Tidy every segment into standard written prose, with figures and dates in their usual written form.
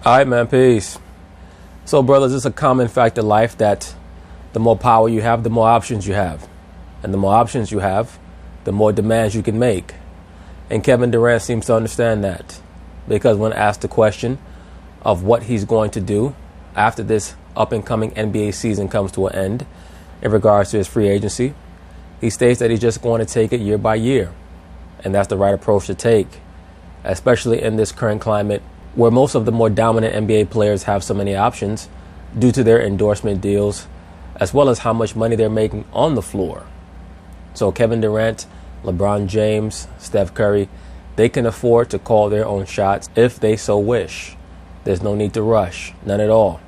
All right, man. Peace. So, brothers, it's a common fact of life that the more power you have, the more options you have. And the more options you have, the more demands you can make. And Kevin Durant seems to understand that, because when asked the question of what he's going to do after this up-and-coming NBA season comes to an end in regards to his free agency, he states that he's just going to take it year by year. And that's the right approach to take, especially in this current climate where most of the more dominant NBA players have so many options due to their endorsement deals, as well as how much money they're making on the floor. So Kevin Durant, LeBron James, Steph Curry, they can afford to call their own shots if they so wish. There's no need to rush, none at all.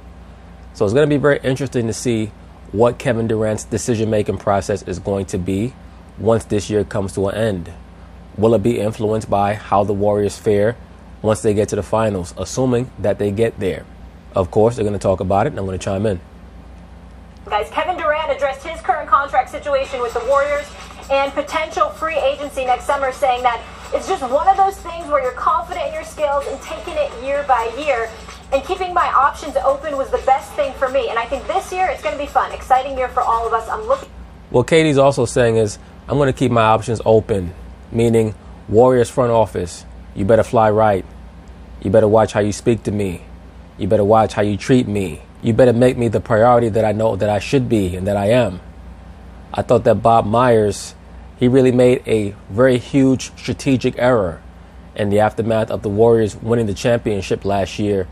So it's going to be very interesting to see what Kevin Durant's decision-making process is going to be once this year comes to an end. Will it be influenced by how the Warriors fare once they get to the finals, assuming that they get there? Of course, they're going to talk about it, and I'm going to chime in. Guys, Kevin Durant addressed his current contract situation with the Warriors and potential free agency next summer, saying that it's just one of those things where you're confident in your skills and taking it year by year. And keeping my options open was the best thing for me. And I think this year it's going to be fun. Exciting year for all of us. I'm looking. What Katie's also saying is, I'm going to keep my options open, meaning Warriors front office, you better fly right. You better watch how you speak to me. You better watch how you treat me. You better make me the priority that I know that I should be and that I am. I thought that Bob Myers, he really made a very huge strategic error in the aftermath of the Warriors winning the championship last year,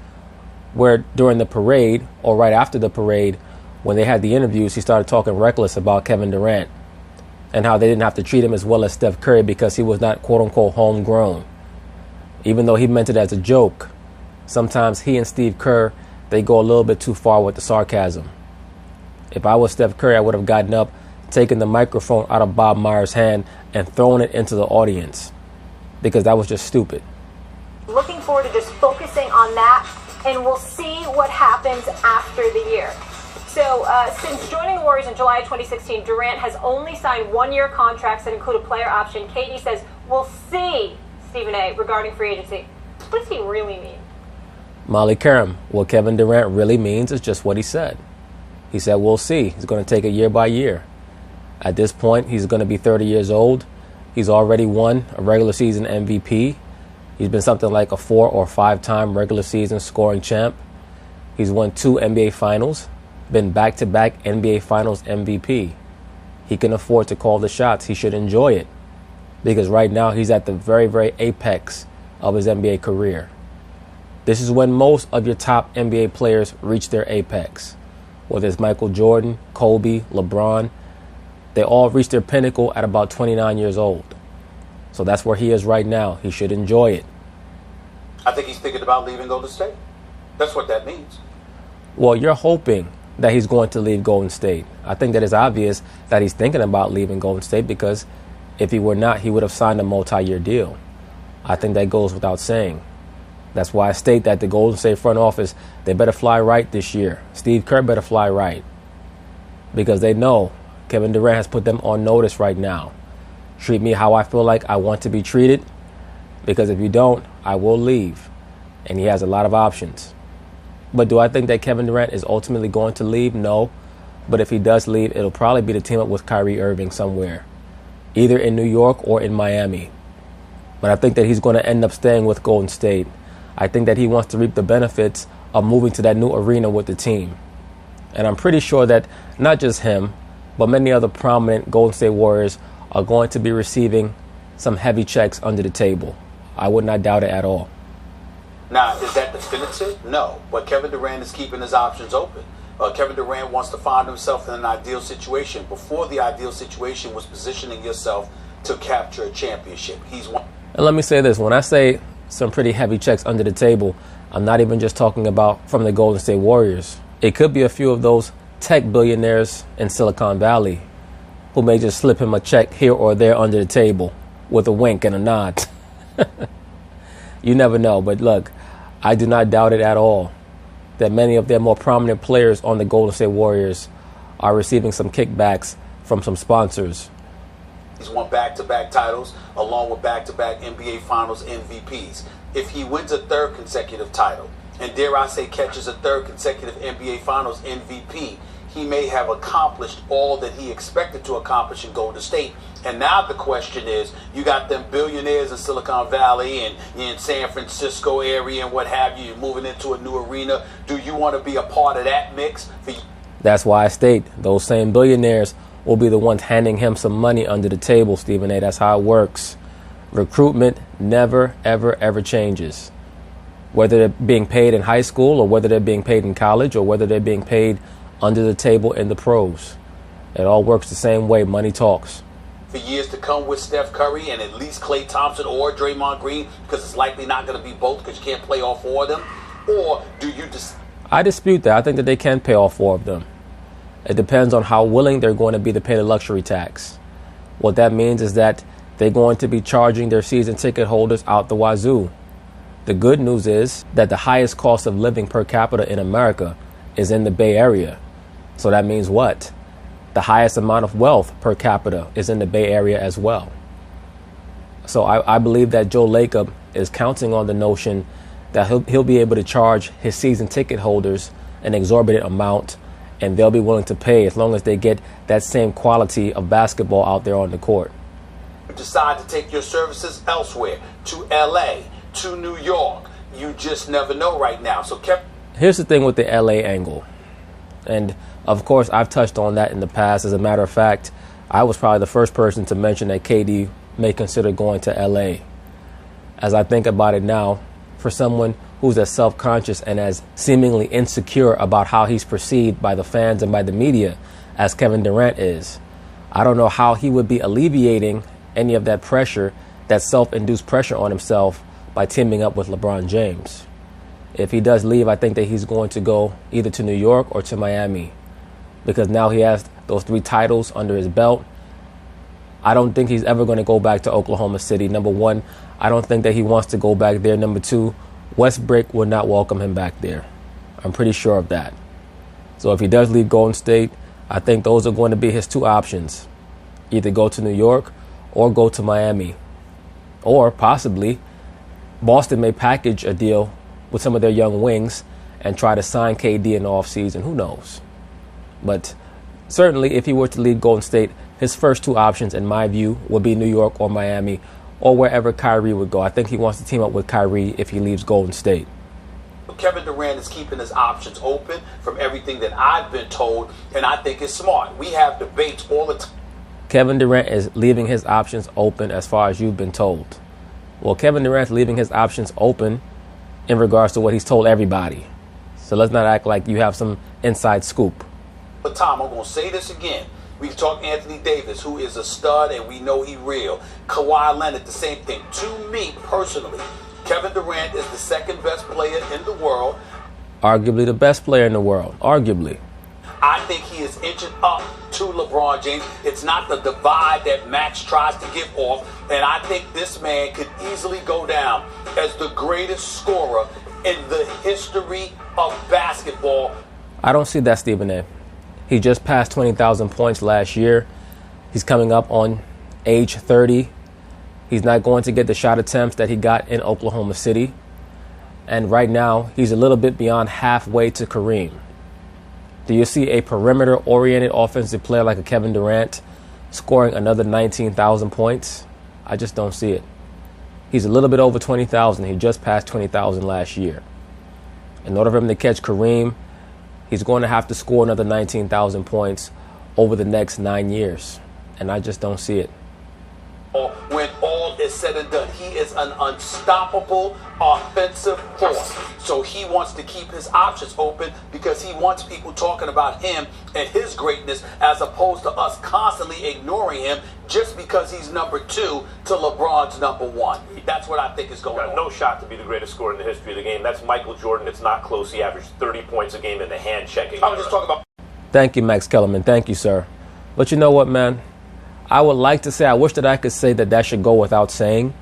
where during the parade, or right after the parade, when they had the interviews, he started talking reckless about Kevin Durant and how they didn't have to treat him as well as Steph Curry because he was not quote-unquote homegrown. Even though he meant it as a joke, sometimes he and Steve Kerr, they go a little bit too far with the sarcasm. If I was Steph Curry, I would have gotten up, taken the microphone out of Bob Myers' hand and thrown it into the audience, because that was just stupid. Looking forward to just focusing on that, and we'll see what happens after the year. So since joining the Warriors in July of 2016, Durant has only signed one-year contracts that include a player option. Katie says, we'll see, Stephen A., regarding free agency. What does he really mean? Molly Karam, what Kevin Durant really means is just what he said. He said, we'll see. He's going to take it year by year. At this point, he's going to be 30 years old. He's already won a regular season MVP. He's been something like a 4 or 5-time regular season scoring champ. He's won 2 NBA Finals, been back-to-back NBA Finals MVP. He can afford to call the shots. He should enjoy it, because right now he's at the very, very apex of his NBA career. This is when most of your top NBA players reach their apex. Whether it's Michael Jordan, Kobe, LeBron, they all reach their pinnacle at about 29 years old. So that's where he is right now. He should enjoy it. I think he's thinking about leaving Golden State. That's what that means. Well, you're hoping that he's going to leave Golden State. I think that it's obvious that he's thinking about leaving Golden State, because if he were not, he would have signed a multi-year deal. I think that goes without saying. That's why I state that the Golden State front office, they better fly right this year. Steve Kerr better fly right, because they know Kevin Durant has put them on notice right now. Treat me how I feel like I want to be treated, because if you don't, I will leave. And he has a lot of options. But do I think that Kevin Durant is ultimately going to leave? No. But if he does leave, it'll probably be to team up with Kyrie Irving somewhere, either in New York or in Miami. But I think that he's going to end up staying with Golden State. I think that he wants to reap the benefits of moving to that new arena with the team. And I'm pretty sure that not just him, but many other prominent Golden State Warriors are going to be receiving some heavy checks under the table. I would not doubt it at all. Now, is that definitive? No. But Kevin Durant is keeping his options open. Kevin Durant wants to find himself in an ideal situation. Before, the ideal situation was positioning yourself to capture a championship. And let me say this. When I say some pretty heavy checks under the table, I'm not even just talking about from the Golden State Warriors. It could be a few of those tech billionaires in Silicon Valley who may just slip him a check here or there under the table with a wink and a nod. You never know. But look, I do not doubt it at all that many of their more prominent players on the Golden State Warriors are receiving some kickbacks from some sponsors. He's won back-to-back titles along with back-to-back NBA Finals MVPs. If he wins a third consecutive title, and dare I say catches a third consecutive NBA Finals MVP, he may have accomplished all that he expected to accomplish in Golden State. And now the question is, you got them billionaires in Silicon Valley and in San Francisco area and what have you, you're moving into a new arena. Do you want to be a part of that mix? That's why I state those same billionaires will be the ones handing him some money under the table, Stephen A. That's how it works. Recruitment never, ever, ever changes. Whether they're being paid in high school or whether they're being paid in college or whether they're being paid under the table in the pros. It all works the same way. Money talks. For years to come with Steph Curry and at least Klay Thompson or Draymond Green, because it's likely not going to be both because you can't play all four of them? Or do you just... I dispute that. I think that they can pay all four of them. It depends on how willing they're going to be to pay the luxury tax. What that means is that they're going to be charging their season ticket holders out the wazoo. The good news is that the highest cost of living per capita in America is in the Bay Area. So that means what? The highest amount of wealth per capita is in the Bay Area as well. So I believe that Joe Lacob is counting on the notion that he'll be able to charge his season ticket holders an exorbitant amount, and they'll be willing to pay as long as they get that same quality of basketball out there on the court. Decide to take your services elsewhere, to LA, to New York. You just never know right now. So here's the thing with the LA angle. And of course, I've touched on that in the past. As a matter of fact, I was probably the first person to mention that KD may consider going to LA. As I think about it now, for someone who's as self-conscious and as seemingly insecure about how he's perceived by the fans and by the media as Kevin Durant is, I don't know how he would be alleviating any of that pressure, that self-induced pressure on himself, by teaming up with LeBron James. If he does leave, I think that he's going to go either to New York or to Miami, because now he has those 3 titles under his belt. I don't think he's ever going to go back to Oklahoma City. Number one, I don't think that he wants to go back there. Number two, Westbrook would not welcome him back there. I'm pretty sure of that. So if he does leave Golden State, I think those are going to be his 2 options. Either go to New York or go to Miami. Or possibly Boston may package a deal with some of their young wings and try to sign KD in the offseason. Who knows? But certainly if he were to leave Golden State, his first 2 options, in my view, would be New York or Miami or wherever Kyrie would go. I think he wants to team up with Kyrie if he leaves Golden State. Kevin Durant is keeping his options open from everything that I've been told, and I think it's smart. We have debates all the time. Kevin Durant is leaving his options open as far as you've been told. Well, Kevin Durant's leaving his options open in regards to what he's told everybody. So let's not act like you have some inside scoop. But Tom, I'm going to say this again. We talk Anthony Davis, who is a stud, and we know he's real. Kawhi Leonard, the same thing. To me, personally, Kevin Durant is the second best player in the world. Arguably the best player in the world. Arguably. I think he is inching up to LeBron James. It's not the divide that Max tries to give off. And I think this man could easily go down as the greatest scorer in the history of basketball. I don't see that, Stephen A. He just passed 20,000 points last year. He's coming up on age 30. He's not going to get the shot attempts that he got in Oklahoma City. And right now, he's a little bit beyond halfway to Kareem. Do you see a perimeter-oriented offensive player like a Kevin Durant scoring another 19,000 points? I just don't see it. He's a little bit over 20,000. He just passed 20,000 last year. In order for him to catch Kareem, he's going to have to score another 19,000 points over the next 9 years. And I just don't see it. When all is said and done, he is an unstoppable offensive force. So he wants to keep his options open because he wants people talking about him and his greatness as opposed to us constantly ignoring him just because he's number 2 to LeBron's number 1. That's what I think is going on. No shot to be the greatest scorer in the history of the game. That's Michael Jordan. It's not close. He averaged 30 points a game in the hand-checking. I was just talking about... Thank you, Max Kellerman. Thank you, sir. But you know what, man? I would like to say, I wish that I could say that should go without saying,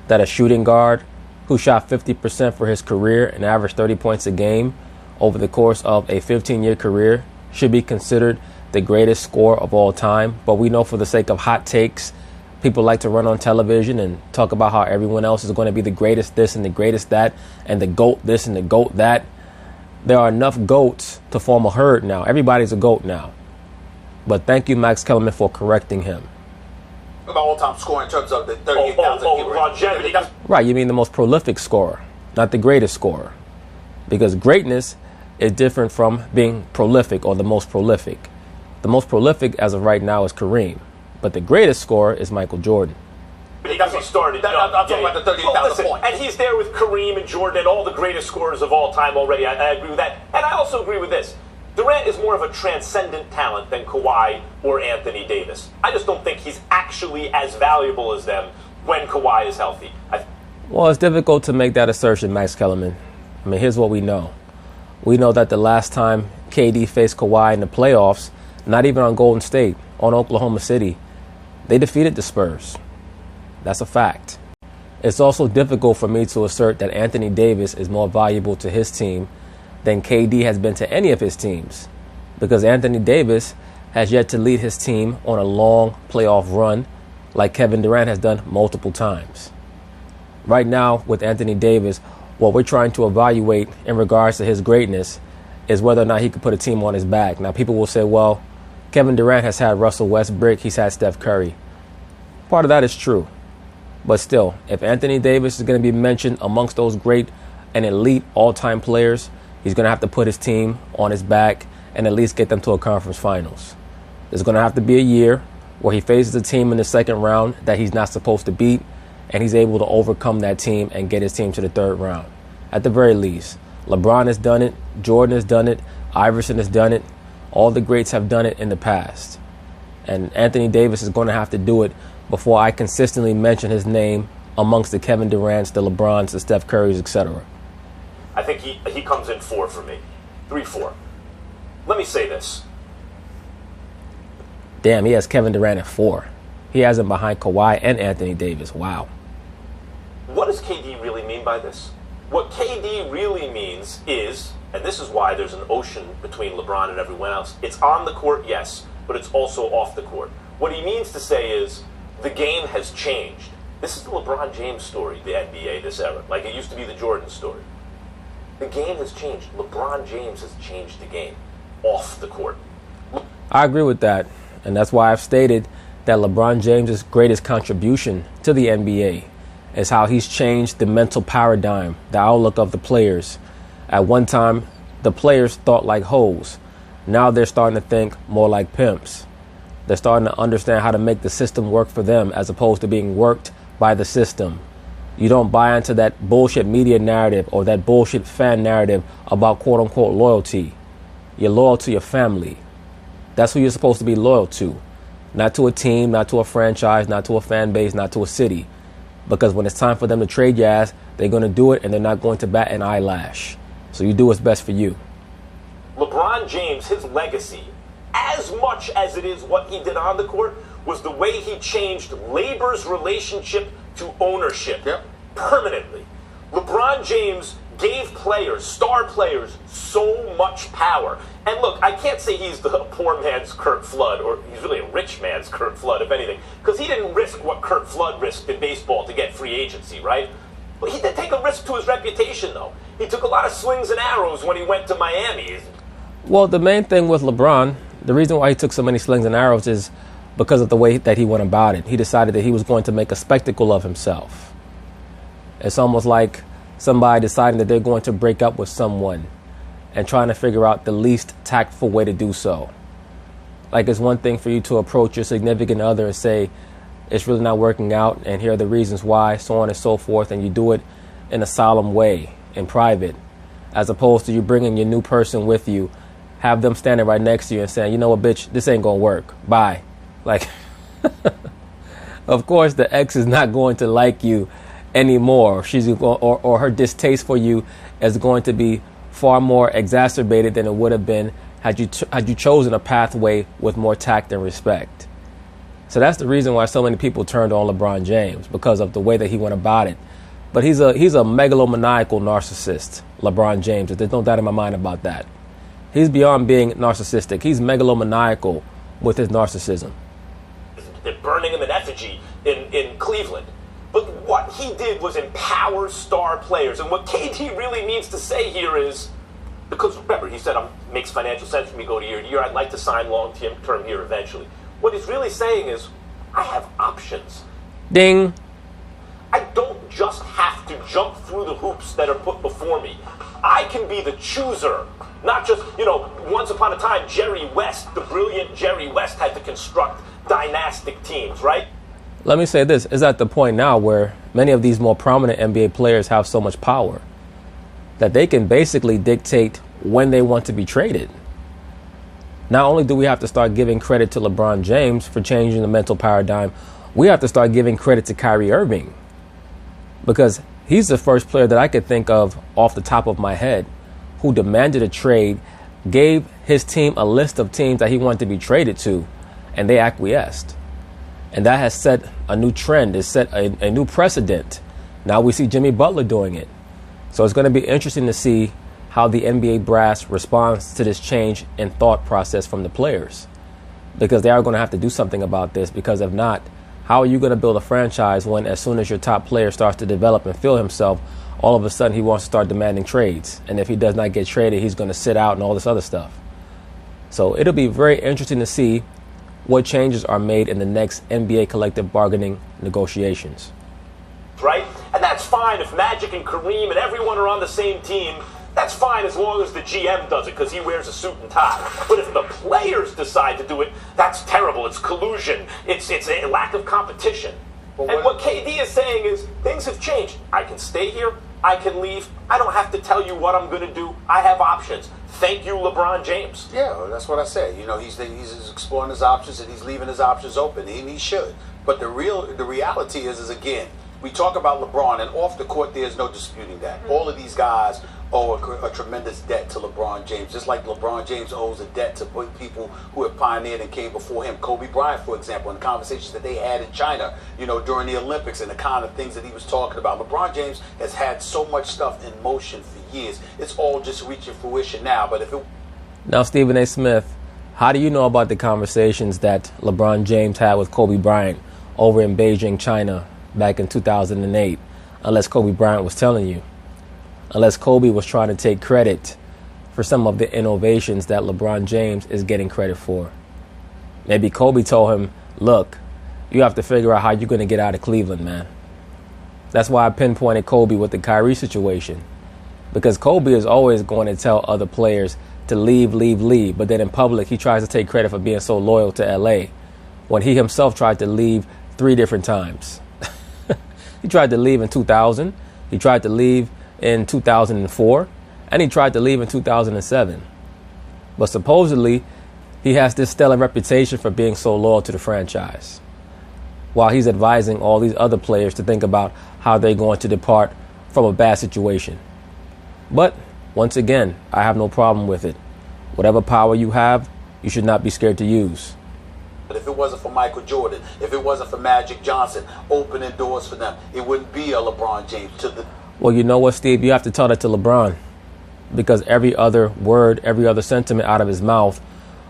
that a shooting guard who shot 50% for his career and averaged 30 points a game over the course of a 15-year career should be considered the greatest scorer of all time. But we know for the sake of hot takes, People like to run on television and talk about how everyone else is going to be the greatest this and the greatest that and the GOAT this and the GOAT that. There are enough GOATs to form a herd now. Everybody's a GOAT now. But thank you, Max Kellerman, for correcting him. About all-time score in terms of the 38,000. Longevity. Right, you mean the most prolific scorer, not the greatest scorer. Because greatness is different from being prolific or the most prolific. The most prolific as of right now is Kareem. But the greatest scorer is Michael Jordan. Because he started. I'm talking about the 38,000 points. And he's there with Kareem and Jordan and all the greatest scorers of all time already. I agree with that. And I also agree with this. Durant is more of a transcendent talent than Kawhi or Anthony Davis. I just don't think he's actually as valuable as them when Kawhi is healthy. Well, it's difficult to make that assertion, Max Kellerman. I mean, here's what we know. We know that the last time KD faced Kawhi in the playoffs, not even on Golden State, on Oklahoma City, they defeated the Spurs. That's a fact. It's also difficult for me to assert that Anthony Davis is more valuable to his team than KD has been to any of his teams, because Anthony Davis has yet to lead his team on a long playoff run like Kevin Durant has done multiple times. Right now, with Anthony Davis, what we're trying to evaluate in regards to his greatness is whether or not he could put a team on his back. Now, people will say, well, Kevin Durant has had Russell Westbrook, he's had Steph Curry. Part of that is true. But still, if Anthony Davis is going to be mentioned amongst those great and elite all-time players, he's going to have to put his team on his back and at least get them to a conference finals. There's going to have to be a year where he faces a team in the second round that he's not supposed to beat, and he's able to overcome that team and get his team to the third round. At the very least, LeBron has done it, Jordan has done it, Iverson has done it. All the greats have done it in the past. And Anthony Davis is going to have to do it before I consistently mention his name amongst the Kevin Durants, the LeBrons, the Steph Currys, etc. I think he comes in 4 for me. 3-4. Let me say this. Damn, he has Kevin Durant at 4. He has him behind Kawhi and Anthony Davis. Wow. What does KD really mean by this? What KD really means is, and this is why there's an ocean between LeBron and everyone else, it's on the court, yes, but it's also off the court. What he means to say is, the game has changed. This is the LeBron James story, the NBA, this era. Like it used to be the Jordan story. The game has changed. LeBron James has changed the game off the court. I agree with that. And that's why I've stated that LeBron James' greatest contribution to the NBA is how he's changed the mental paradigm, the outlook of the players. At one time, the players thought like hoes. Now they're starting to think more like pimps. They're starting to understand how to make the system work for them as opposed to being worked by the system. You don't buy into that bullshit media narrative or that bullshit fan narrative about quote-unquote loyalty. You're loyal to your family. That's who you're supposed to be loyal to. Not to a team, not to a franchise, not to a fan base, not to a city. Because when it's time for them to trade your ass, they're going to do it and they're not going to bat an eyelash. So you do what's best for you. LeBron James, his legacy, as much as it is what he did on the court, was the way he changed labor's relationship to ownership permanently. LeBron James gave players, star players, so much power. And look, I can't say he's the poor man's Kurt Flood, or he's really a rich man's Kurt Flood, if anything, because he didn't risk what Kurt Flood risked in baseball to get free agency, right? But he did take a risk to his reputation, though. He took a lot of slings and arrows when he went to Miami. Well, the main thing with LeBron, the reason why he took so many slings and arrows is because of the way that he went about it. He decided that he was going to make a spectacle of himself. It's almost like somebody deciding that they're going to break up with someone and trying to figure out the least tactful way to do so. Like, it's one thing for you to approach your significant other and say, it's really not working out, and here are the reasons why, so on and so forth, and you do it in a solemn way, in private, as opposed to you bringing your new person with you, have them standing right next to you and saying, you know what, bitch, this ain't gonna work. Bye. Like, of course, the ex is not going to like you anymore. Or her distaste for you is going to be far more exacerbated than it would have been had you chosen a pathway with more tact and respect. So that's the reason why so many people turned on LeBron James, because of the way that he went about it. But he's a megalomaniacal narcissist, LeBron James. There's no doubt in my mind about that. He's beyond being narcissistic. He's megalomaniacal with his narcissism. They're burning him in effigy in Cleveland. But what he did was empower star players. And what KD really means to say here is, because remember, he said, makes financial sense for me to go to year to year. I'd like to sign long-term here eventually. What he's really saying is, I have options. Ding. I don't just have to jump through the hoops that are put before me. I can be the chooser. Not just, once upon a time, Jerry West, the brilliant Jerry West, had to construct dynastic teams, right? Let me say this, is at the point now where many of these more prominent NBA players have so much power that they can basically dictate when they want to be traded. Not only do we have to start giving credit to LeBron James for changing the mental paradigm, we have to start giving credit to Kyrie Irving, because he's the first player that I could think of off the top of my head who demanded a trade, gave his team a list of teams that he wanted to be traded to, and they acquiesced. And that has set a new trend. It's set a new precedent. Now we see Jimmy Butler doing it. So it's going to be interesting to see how the NBA brass responds to this change in thought process from the players, because they are going to have to do something about this. Because if not, how are you going to build a franchise when as soon as your top player starts to develop and feel himself, all of a sudden he wants to start demanding trades? And if he does not get traded, he's going to sit out and all this other stuff. So it'll be very interesting to see what changes are made in the next NBA collective bargaining negotiations. Right? And that's fine if Magic and Kareem and everyone are on the same team. That's fine as long as the GM does it because he wears a suit and tie. But if the players decide to do it, that's terrible. It's collusion. It's a lack of competition. And what KD is saying is things have changed. I can stay here. I can leave. I don't have to tell you what I'm going to do. I have options. Thank you, LeBron James. Yeah, that's what I said. He's exploring his options and he's leaving his options open, and he should. But the reality is again, we talk about LeBron, and off the court, there's no disputing that. All of these guys owe a tremendous debt to LeBron James, just like LeBron James owes a debt to people who have pioneered and came before him. Kobe Bryant, for example, in the conversations that they had in China, during the Olympics and the kind of things that he was talking about. LeBron James has had so much stuff in motion for years. It's all just reaching fruition now. But Now, Stephen A. Smith, how do you know about the conversations that LeBron James had with Kobe Bryant over in Beijing, China, back in 2008, unless Kobe Bryant was telling you? Unless Kobe was trying to take credit for some of the innovations that LeBron James is getting credit for. Maybe Kobe told him, look, you have to figure out how you're going to get out of Cleveland, man. That's why I pinpointed Kobe with the Kyrie situation. Because Kobe is always going to tell other players to leave. But then in public, he tries to take credit for being so loyal to LA when he himself tried to leave 3 different times. He tried to leave in 2000. He tried to leave in 2004, and he tried to leave in 2007. But supposedly, he has this stellar reputation for being so loyal to the franchise, while he's advising all these other players to think about how they're going to depart from a bad situation. But once again, I have no problem with it. Whatever power you have, you should not be scared to use. If it wasn't for Michael Jordan, if it wasn't for Magic Johnson opening doors for them, it wouldn't be a LeBron James Well, you know what, Steve? You have to tell that to LeBron, because every other word, every other sentiment out of his mouth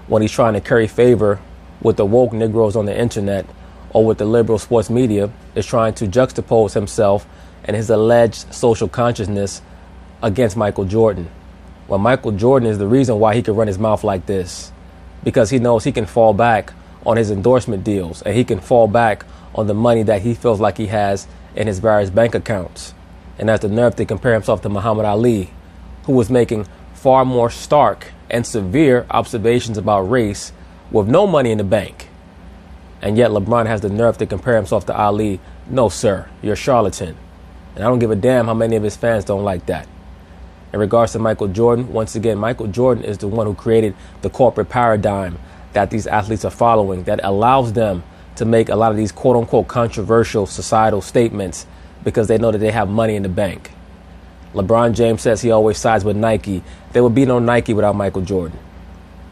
when he's trying to curry favor with the woke Negroes on the internet or with the liberal sports media is trying to juxtapose himself and his alleged social consciousness against Michael Jordan. Well, Michael Jordan is the reason why he can run his mouth like this, because he knows he can fall back on his endorsement deals and he can fall back on the money that he feels like he has in his various bank accounts. And has the nerve to compare himself to Muhammad Ali, who was making far more stark and severe observations about race with no money in the bank. And yet LeBron has the nerve to compare himself to Ali. No, sir, you're a charlatan. And I don't give a damn how many of his fans don't like that. In regards to Michael Jordan, once again, Michael Jordan is the one who created the corporate paradigm that these athletes are following that allows them to make a lot of these quote-unquote controversial societal statements because they know that they have money in the bank. LeBron James says he always sides with Nike. There would be no Nike without Michael Jordan.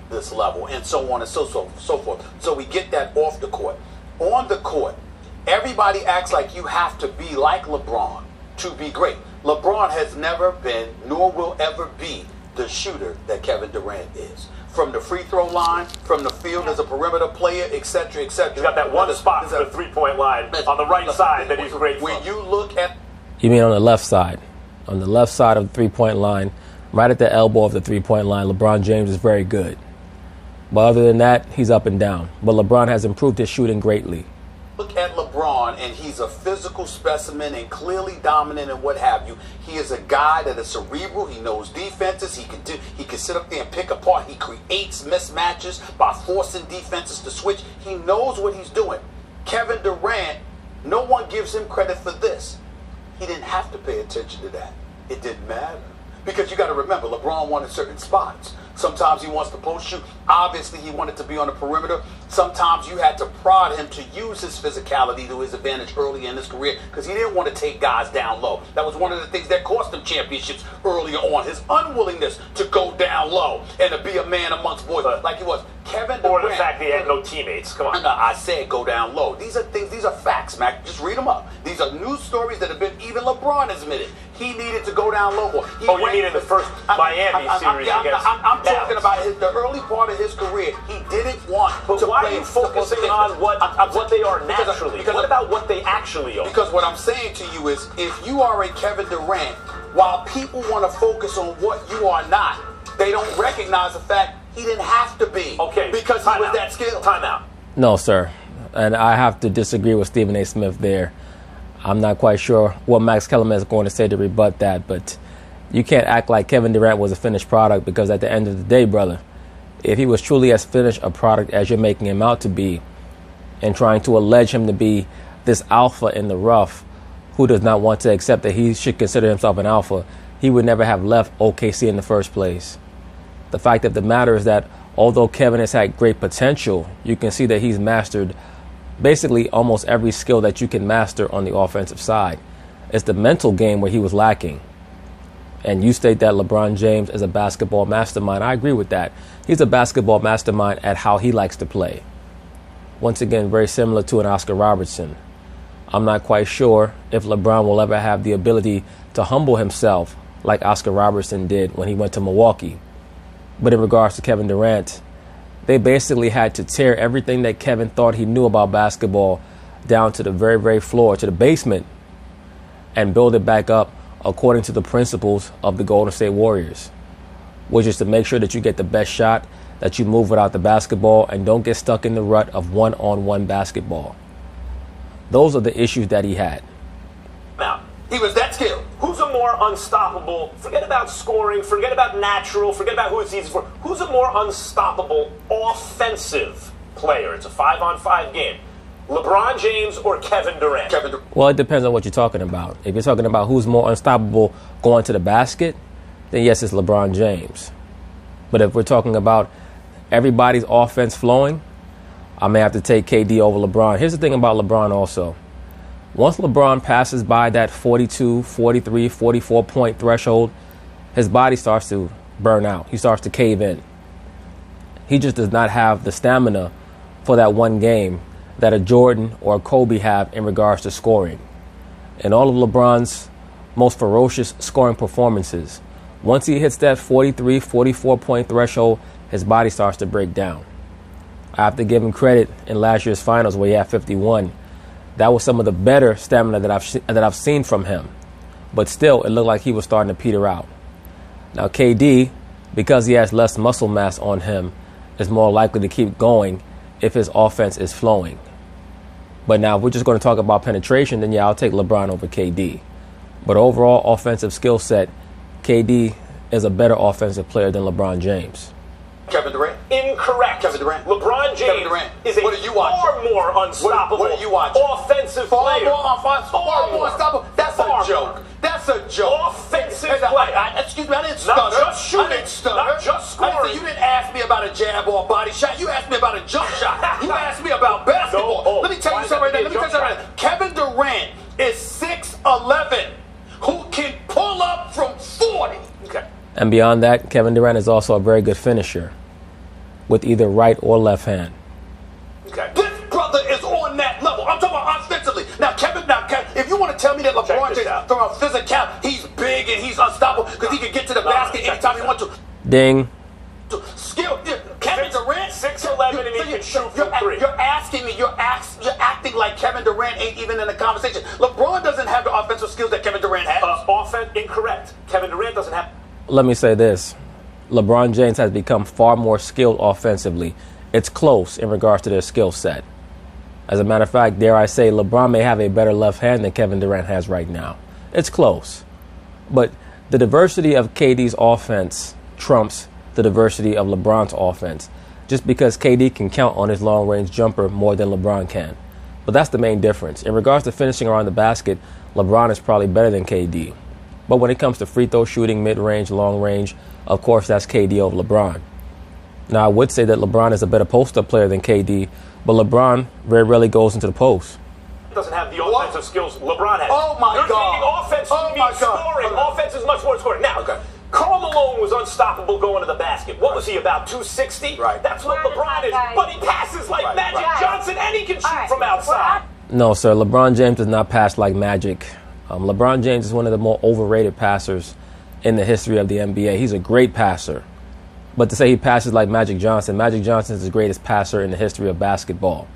This level and so on and so forth. So we get that off the court. On the court, everybody acts like you have to be like LeBron to be great. LeBron has never been, nor will ever be, the shooter that Kevin Durant is. From the free throw line, from the field as a perimeter player, etc., etc. He's got that one spot for the three-point line on the right side that he's great When from. you look at... You mean on the left side? On the left side of the three-point line, right at the elbow of the three-point line, LeBron James is very good. But other than that, he's up and down. But LeBron has improved his shooting greatly. Look at LeBron, and he's a physical specimen and clearly dominant and what have you. He is a guy that is cerebral. He knows defenses. He can sit up there and pick apart. He creates mismatches by forcing defenses to switch. He knows what he's doing. Kevin Durant, no one gives him credit for this. He didn't have to pay attention to that. It didn't matter. Because you got to remember, LeBron wanted certain spots. Sometimes he wants to post shoot. Obviously, he wanted to be on the perimeter. Sometimes you had to prod him to use his physicality to his advantage early in his career because he didn't want to take guys down low. That was one of the things that cost him championships earlier on. His unwillingness to go down low and to be a man amongst boys like he was. Kevin Durant. Or the fact that he had no teammates. Come on. No, I said go down low. These are things, these are facts, Mac. Just read them up. These are news stories that have been, even LeBron has admitted. He needed to go down low more. You mean in the first Miami series against I'm Dallas. talking about the early part of his career. He didn't want But to why play are you focusing on what they are naturally? What about what they actually are? Because what I'm saying to you is, if you are a Kevin Durant, while people want to focus on what you are not, they don't recognize the fact he didn't have to be. Okay, because he was that skilled. Time out. No, sir. And I have to disagree with Stephen A. Smith there. I'm not quite sure what Max Kellerman is going to say to rebut that, but you can't act like Kevin Durant was a finished product because at the end of the day, brother, if he was truly as finished a product as you're making him out to be and trying to allege him to be this alpha in the rough who does not want to accept that he should consider himself an alpha, he would never have left OKC in the first place. The fact of the matter is that although Kevin has had great potential, you can see that he's mastered basically almost every skill that you can master on the offensive side. It's the mental game where he was lacking. And you state that LeBron James is a basketball mastermind. I agree with that. He's a basketball mastermind at how he likes to play. Once again, very similar to an Oscar Robertson. I'm not quite sure if LeBron will ever have the ability to humble himself like Oscar Robertson did when he went to Milwaukee. But in regards to Kevin Durant, they basically had to tear everything that Kevin thought he knew about basketball down to the very, very floor, to the basement, and build it back up according to the principles of the Golden State Warriors, which is to make sure that you get the best shot, that you move without the basketball, and don't get stuck in the rut of one-on-one basketball. Those are the issues that he had. Now, He was that skilled. who's a more unstoppable, forget about scoring, forget about natural, forget about who it's easy for, who's a more unstoppable offensive player? It's a 5-on-5 game. LeBron James or Kevin Durant? Kevin Durant. Well, it depends on what you're talking about. If you're talking about who's more unstoppable going to the basket, then yes, it's LeBron James. But if we're talking about everybody's offense flowing, I may have to take KD over LeBron. Here's the thing about LeBron also. Once LeBron passes by that 42, 43, 44 point threshold, his body starts to burn out. He starts to cave in. He just does not have the stamina for that one game that a Jordan or a Kobe have in regards to scoring. In all of LeBron's most ferocious scoring performances, once he hits that 43, 44 point threshold, his body starts to break down. I have to give him credit in last year's finals where he had 51. That was some of the better stamina that I've seen from him. But still, it looked like he was starting to peter out. Now, KD, because he has less muscle mass on him, is more likely to keep going if his offense is flowing. But now, if we're just going to talk about penetration, then yeah, I'll take LeBron over KD. But overall offensive skill set, KD is a better offensive player than LeBron James. Kevin Durant. Incorrect. Kevin Durant. LeBron James Kevin Durant. is a What are you watching? far more unstoppable What are you watching? offensive Far player. more unstoppable. That's Far a joke. more. That's a joke. Offensive Hey, player. Excuse me, I didn't Not stutter. just shooting, I didn't stutter. not just scoring. I said, you didn't ask me about a jab or a body shot. You asked me about a jump shot. You asked me about basketball. No, Let me tell why you something right is now. that Let me tell you a something right now. Kevin Durant is 6'11", who can pull up from 40. Okay. And beyond that, Kevin Durant is also a very good finisher with either right or left hand. Okay. This brother is on that level. I'm talking about offensively. Now, Kevin, if you want to tell me that LeBron this James, out. from a physical, he's big and he's unstoppable because he can get to the basket anytime he wants to. Ding. Skill. Kevin Durant, 6'11", and he can shoot from three. You're asking me. You're acting like Kevin Durant ain't even in the conversation. LeBron doesn't have the offensive skills that Kevin Durant has. Offense incorrect. Kevin Durant doesn't have. Let me say this. LeBron James has become far more skilled offensively. It's close in regards to their skill set. As a matter of fact, dare I say, LeBron may have a better left hand than Kevin Durant has right now. It's close. But the diversity of KD's offense trumps the diversity of LeBron's offense, just because KD can count on his long-range jumper more than LeBron can. But that's the main difference. In regards to finishing around the basket, LeBron is probably better than KD. But when it comes to free throw shooting, mid-range, long-range, of course that's KD over LeBron. Now, I would say that LeBron is a better post-up player than KD, but LeBron very rarely goes into the post. Doesn't have the offensive skills LeBron has. Oh, my You're God. taking offense to scoring. Offense is much more scoring. Now, Karl Malone was unstoppable going to the basket. What was he, about 260? Right. That's what LeBron is. But he passes like Magic Johnson, and he can shoot from outside. No, sir. LeBron James does not pass like Magic. LeBron James is one of the more overrated passers in the history of the NBA. He's a great passer. But to say he passes like Magic Johnson is the greatest passer in the history of basketball.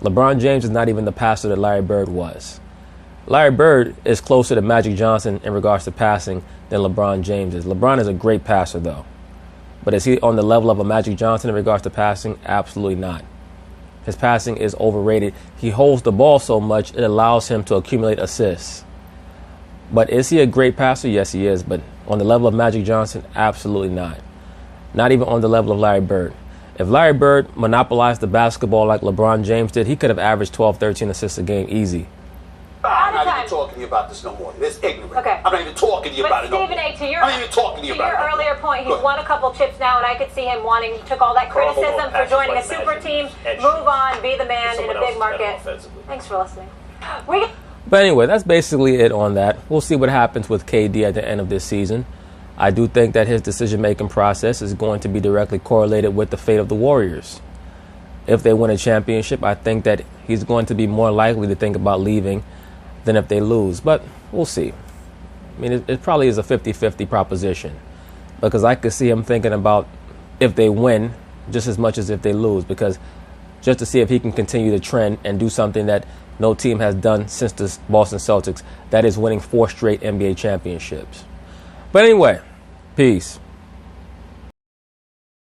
LeBron James is not even the passer that Larry Bird was. Larry Bird is closer to Magic Johnson in regards to passing than LeBron James is. LeBron is a great passer, though. But is he on the level of a Magic Johnson in regards to passing? Absolutely not. His passing is overrated. He holds the ball so much, it allows him to accumulate assists. But is he a great passer? Yes, he is. But on the level of Magic Johnson? Absolutely not. Not even on the level of Larry Bird. If Larry Bird monopolized the basketball like LeBron James did, he could have averaged 12, 13 assists a game easy. I'm not even talking to you about this no more. It's ignorant. Okay. I'm not even talking to you about it no more. Stephen A., to your, I'm not even talking to you about it. your earlier point, he's won a couple chips now, and I could see him wanting, he took all that criticism for joining a super team, move on, be the man in a big market. Thanks for listening. But anyway, that's basically it on that. We'll see what happens with KD at the end of this season. I do think that his decision-making process is going to be directly correlated with the fate of the Warriors. If they win a championship, I think that he's going to be more likely to think about leaving than if they lose. But we'll see. I mean, it probably is a 50-50 proposition, because I could see him thinking about if they win just as much as if they lose, because just to see if he can continue the trend and do something that no team has done since the Boston Celtics, that is winning 4 straight NBA championships. But anyway, peace.